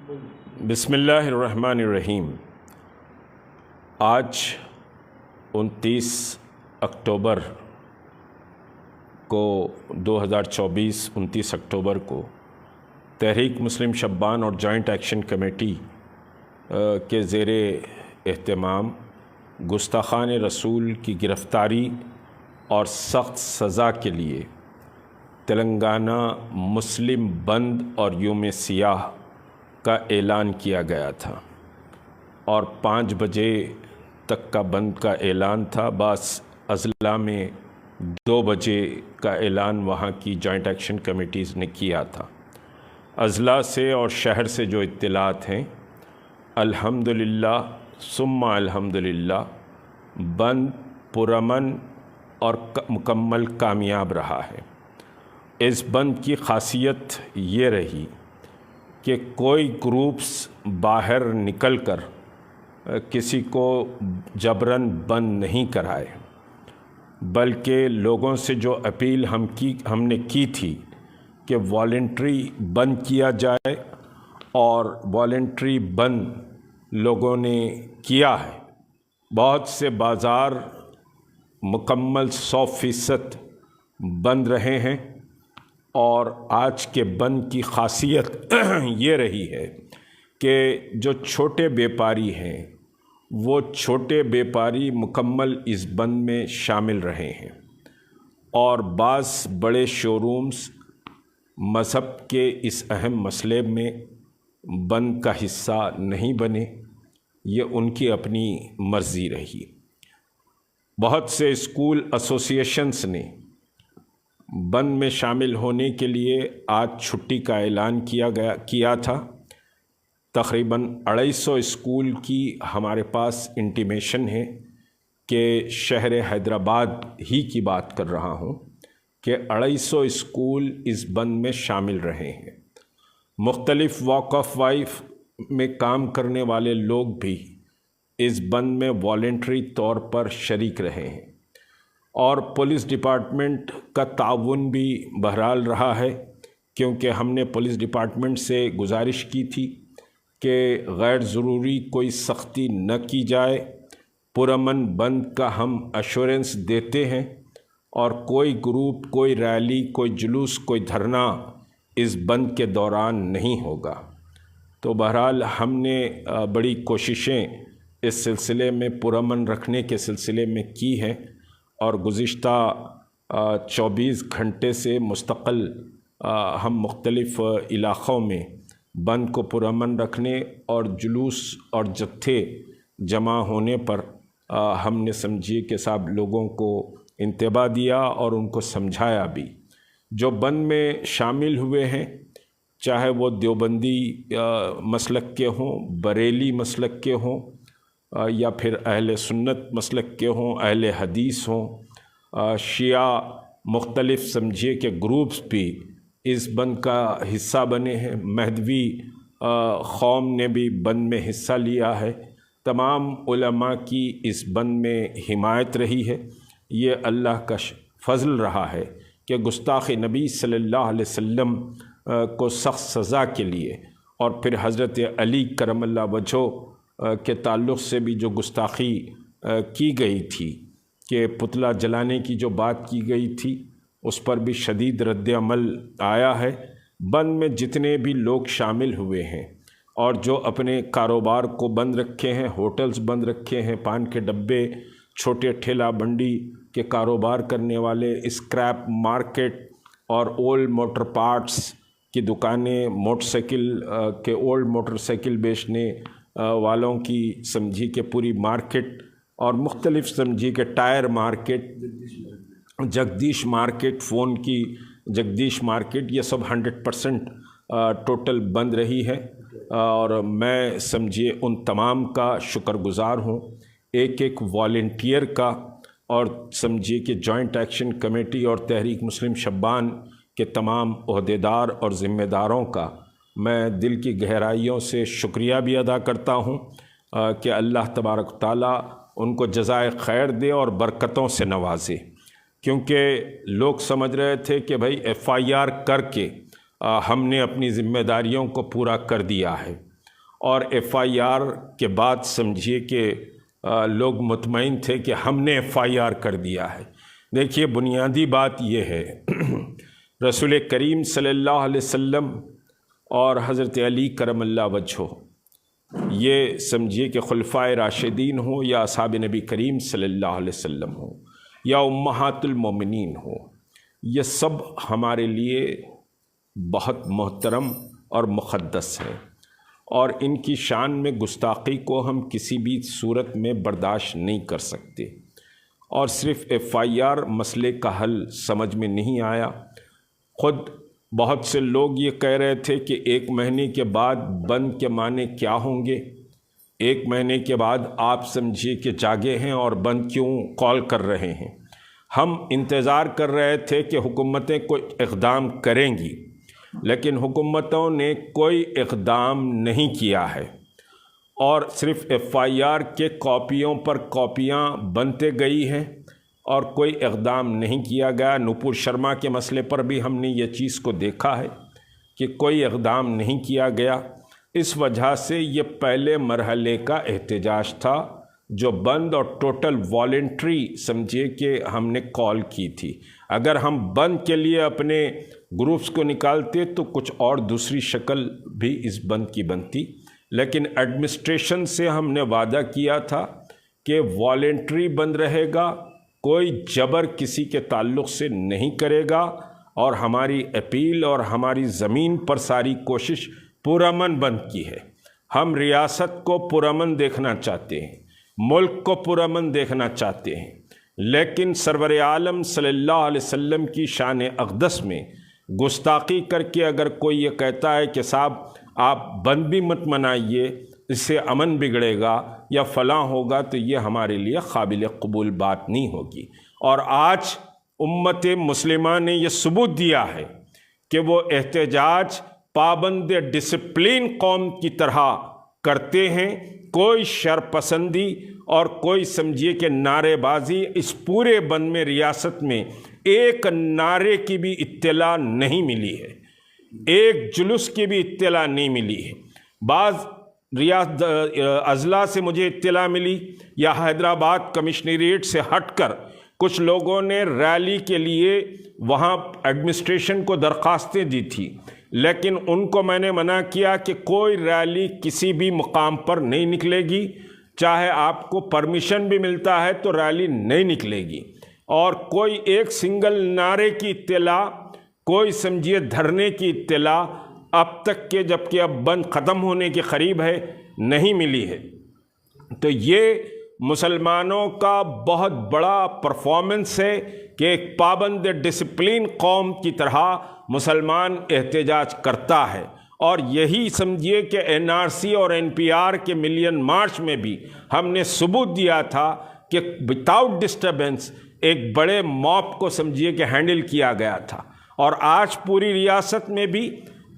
بسم اللہ الرحمن الرحیم۔ آج 29 اکتوبر کو 29 اکتوبر کو تحریک مسلم شبان اور جوائنٹ ایکشن کمیٹی کے زیر اہتمام گستاخان رسول کی گرفتاری اور سخت سزا کے لیے تلنگانہ مسلم بند اور یوم سیاہ کا اعلان کیا گیا تھا، اور 5 بجے تک کا بند کا اعلان تھا۔ بعض اضلاع میں 2 بجے کا اعلان وہاں کی جوائنٹ ایکشن کمیٹیز نے کیا تھا۔ اضلاع سے اور شہر سے جو اطلاعات ہیں، الحمدللہ ثم الحمدللہ بند پرامن اور مکمل کامیاب رہا ہے۔ اس بند کی خاصیت یہ رہی کہ کوئی گروپس باہر نکل کر کسی کو جبراً بند نہیں کرائے، بلکہ لوگوں سے جو اپیل ہم نے کی تھی کہ والنٹری بند کیا جائے، اور والنٹری بند لوگوں نے کیا ہے۔ بہت سے بازار مکمل 100% بند رہے ہیں، اور آج کے بند کی خاصیت یہ رہی ہے کہ جو چھوٹے بیپاری ہیں وہ چھوٹے بیپاری مکمل اس بند میں شامل رہے ہیں، اور بعض بڑے شورومز مذہب کے اس اہم مسئلے میں بند کا حصہ نہیں بنے۔ یہ ان کی اپنی مرضی رہی۔ بہت سے اسکول ایسوسیشنز نے بند میں شامل ہونے کے لیے آج چھٹی کا اعلان کیا تھا۔ تقریباً 250 اسکول کی ہمارے پاس انٹیمیشن ہے کہ شہر حیدرآباد ہی کی بات کر رہا ہوں کہ 250 اسکول اس بند میں شامل رہے ہیں۔ مختلف واک آف لائف میں کام کرنے والے لوگ بھی اس بند میں والنٹری طور پر شریک رہے ہیں، اور پولیس ڈپارٹمنٹ کا تعاون بھی بہرحال رہا ہے، کیونکہ ہم نے پولیس ڈپارٹمنٹ سے گزارش کی تھی کہ غیر ضروری کوئی سختی نہ کی جائے۔ پرامن بند کا ہم ایشورنس دیتے ہیں، اور کوئی گروپ، کوئی ریلی، کوئی جلوس، کوئی دھرنا اس بند کے دوران نہیں ہوگا۔ تو بہرحال ہم نے بڑی کوششیں اس سلسلے میں پرامن رکھنے کے سلسلے میں کی ہیں، اور گزشتہ 24 گھنٹے سے مستقل ہم مختلف علاقوں میں بند کو پرامن رکھنے اور جلوس اور جتھے جمع ہونے پر ہم نے سمجھیے کہ صاحب لوگوں کو انتباہ دیا اور ان کو سمجھایا بھی۔ جو بند میں شامل ہوئے ہیں، چاہے وہ دیوبندی مسلک کے ہوں، بریلی مسلک کے ہوں، یا پھر اہل سنت مسلک کے ہوں، اہل حدیث ہوں، شیعہ، مختلف سمجھیے کہ گروپس بھی اس بند کا حصہ بنے ہیں۔ مہدوی قوم نے بھی بند میں حصہ لیا ہے۔ تمام علماء کی اس بند میں حمایت رہی ہے۔ یہ اللہ کا فضل رہا ہے کہ گستاخ نبی صلی اللہ علیہ وسلم کو سخت سزا کے لیے، اور پھر حضرت علی کرم اللہ وجہہ کے تعلق سے بھی جو گستاخی کی گئی تھی، کہ پتلا جلانے کی جو بات کی گئی تھی، اس پر بھی شدید رد عمل آیا ہے۔ بند میں جتنے بھی لوگ شامل ہوئے ہیں اور جو اپنے کاروبار کو بند رکھے ہیں، ہوٹلز بند رکھے ہیں، پان کے ڈبے، چھوٹے ٹھیلا بنڈی کے کاروبار کرنے والے، اسکریپ مارکیٹ اور اولڈ موٹر پارٹس کی دکانیں، موٹر سائیکل کے اولڈ موٹر سائیکل بیچنے والوں کی سمجھی کہ پوری مارکیٹ، اور مختلف سمجھی کہ tyre market, Jagdish market, phone کی جگدیش مارکیٹ، یہ سب 100% ٹوٹل بند رہی ہے، اور میں سمجھیے ان تمام کا شکر گزار ہوں، ایک والنٹیئر کا، اور سمجھیے کہ جوائنٹ ایکشن کمیٹی اور تحریک مسلم شبان کے تمام عہدیدار اور ذمہ داروں کا میں دل کی گہرائیوں سے شکریہ بھی ادا کرتا ہوں کہ اللہ تبارک و تعالیٰ ان کو جزائے خیر دے اور برکتوں سے نوازے۔ کیونکہ لوگ سمجھ رہے تھے کہ بھائی FIR کر کے ہم نے اپنی ذمہ داریوں کو پورا کر دیا ہے، اور FIR کے بعد سمجھیے کہ لوگ مطمئن تھے کہ ہم نے FIR کر دیا ہے۔ دیکھیے بنیادی بات یہ ہے، رسول کریم صلی اللہ علیہ وسلم اور حضرت علی کرم اللہ وجہہ، یہ سمجھیے کہ خلفائے راشدین ہوں یا اصحاب نبی کریم صلی اللہ علیہ وسلم ہوں یا امہات المومنین ہوں، یہ سب ہمارے لیے بہت محترم اور مقدس ہے، اور ان کی شان میں گستاخی کو ہم کسی بھی صورت میں برداشت نہیں کر سکتے۔ اور صرف FIR مسئلے کا حل سمجھ میں نہیں آیا۔ خود بہت سے لوگ یہ کہہ رہے تھے کہ 1 مہینے کے بعد بند کے معنی کیا ہوں گے، 1 مہینے کے بعد آپ سمجھیے کہ جاگے ہیں اور بند کیوں کال کر رہے ہیں۔ ہم انتظار کر رہے تھے کہ حکومتیں کوئی اقدام کریں گی، لیکن حکومتوں نے کوئی اقدام نہیں کیا ہے، اور صرف FIR کے کاپیوں پر کاپیاں بنتے گئی ہیں اور کوئی اقدام نہیں کیا گیا۔ نپور شرما کے مسئلے پر بھی ہم نے یہ چیز کو دیکھا ہے کہ کوئی اقدام نہیں کیا گیا۔ اس وجہ سے یہ پہلے مرحلے کا احتجاج تھا جو بند اور ٹوٹل والنٹری سمجھے کہ ہم نے کال کی تھی۔ اگر ہم بند کے لیے اپنے گروپس کو نکالتے تو کچھ اور دوسری شکل بھی اس بند کی بنتی، لیکن ایڈمنسٹریشن سے ہم نے وعدہ کیا تھا کہ والنٹری بند رہے گا، کوئی جبر کسی کے تعلق سے نہیں کرے گا، اور ہماری اپیل اور ہماری زمین پر ساری کوشش پرامن بند کی ہے۔ ہم ریاست کو پرامن دیکھنا چاہتے ہیں، ملک کو پرامن دیکھنا چاہتے ہیں، لیکن سرور عالم صلی اللہ علیہ وسلم کی شان اقدس میں گستاخی کر کے اگر کوئی یہ کہتا ہے کہ صاحب آپ بند بھی مت منائیے، اس سے امن بگڑے گا یا فلاں ہوگا، تو یہ ہمارے لیے قابل قبول بات نہیں ہوگی۔ اور آج امت مسلمہ نے یہ ثبوت دیا ہے کہ وہ احتجاج پابند ڈسپلن قوم کی طرح کرتے ہیں، کوئی شرپسندی اور کوئی سمجھیے کہ نعرے بازی اس پورے بند میں ریاست میں ایک نعرے کی بھی اطلاع نہیں ملی ہے، ایک جلوس کی بھی اطلاع نہیں ملی ہے۔ بعض اضلاع سے مجھے اطلاع ملی یا حیدرآباد کمشنریٹ سے ہٹ کر کچھ لوگوں نے ریلی کے لیے وہاں ایڈمنسٹریشن کو درخواستیں دی تھی، لیکن ان کو میں نے منع کیا کہ کوئی ریلی کسی بھی مقام پر نہیں نکلے گی، چاہے آپ کو پرمیشن بھی ملتا ہے تو ریلی نہیں نکلے گی، اور کوئی ایک سنگل نعرے کی اطلاع، کوئی سمجھیے دھرنے کی اطلاع اب تک کہ جبکہ اب بند ختم ہونے کے قریب ہے نہیں ملی ہے۔ تو یہ مسلمانوں کا بہت بڑا پرفارمنس ہے کہ ایک پابند ڈسپلن قوم کی طرح مسلمان احتجاج کرتا ہے، اور یہی سمجھیے کہ NRC اور NPR کے ملین مارچ میں بھی ہم نے ثبوت دیا تھا کہ وداؤٹ ڈسٹربنس ایک بڑے موب کو سمجھیے کہ ہینڈل کیا گیا تھا، اور آج پوری ریاست میں بھی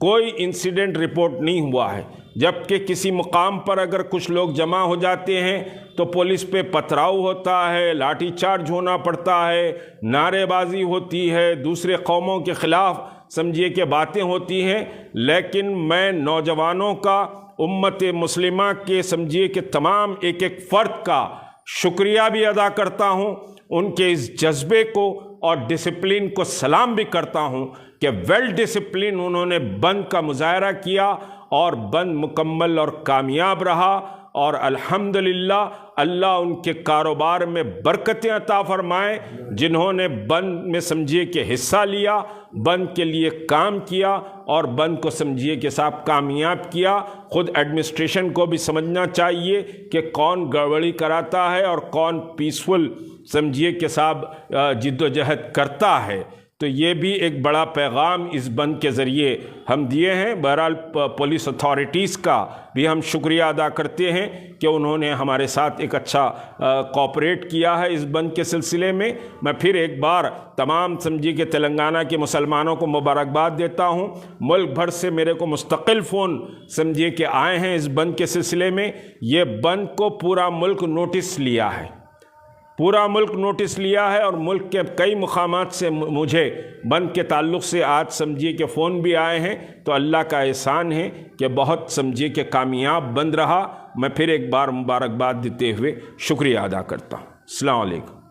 کوئی انسیڈنٹ رپورٹ نہیں ہوا ہے، جبکہ کسی مقام پر اگر کچھ لوگ جمع ہو جاتے ہیں تو پولیس پہ پتھراؤ ہوتا ہے، لاٹھی چارج ہونا پڑتا ہے، نعرے بازی ہوتی ہے، دوسرے قوموں کے خلاف سمجھیے کہ باتیں ہوتی ہیں۔ لیکن میں نوجوانوں کا، امت مسلمہ کے سمجھیے کہ تمام ایک ایک فرد کا شکریہ بھی ادا کرتا ہوں، ان کے اس جذبے کو اور ڈسپلن کو سلام بھی کرتا ہوں کہ ویل ڈسپلن انہوں نے بند کا مظاہرہ کیا اور بند مکمل اور کامیاب رہا، اور الحمدللہ اللہ ان کے کاروبار میں برکتیں عطا فرمائے، جنہوں نے بند میں سمجھیے کہ حصہ لیا، بند کے لیے کام کیا اور بند کو سمجھیے کہ صاحب کامیاب کیا۔ خود ایڈمنسٹریشن کو بھی سمجھنا چاہیے کہ کون گڑبڑی کراتا ہے اور کون پیسفل سمجھیے کہ صاحب جد و جہد کرتا ہے۔ تو یہ بھی ایک بڑا پیغام اس بند کے ذریعے ہم دیے ہیں۔ بہرحال پولیس اتھارٹیز کا بھی ہم شکریہ ادا کرتے ہیں کہ انہوں نے ہمارے ساتھ ایک اچھا کوآپریٹ کیا ہے اس بند کے سلسلے میں۔ میں پھر ایک بار تمام سمجھیے کہ تلنگانہ کے مسلمانوں کو مبارکباد دیتا ہوں۔ ملک بھر سے میرے کو مستقل فون سمجھیے کہ آئے ہیں اس بند کے سلسلے میں۔ یہ بند کو پورا ملک نوٹس لیا ہے، پورا ملک نوٹس لیا ہے اور ملک کے کئی مقامات سے مجھے بند کے تعلق سے آج سمجھیے کہ فون بھی آئے ہیں، تو اللہ کا احسان ہے کہ بہت سمجھیے کہ کامیاب بند رہا۔ میں پھر ایک بار مبارکباد دیتے ہوئے شکریہ ادا کرتا ہوں۔ السلام علیکم۔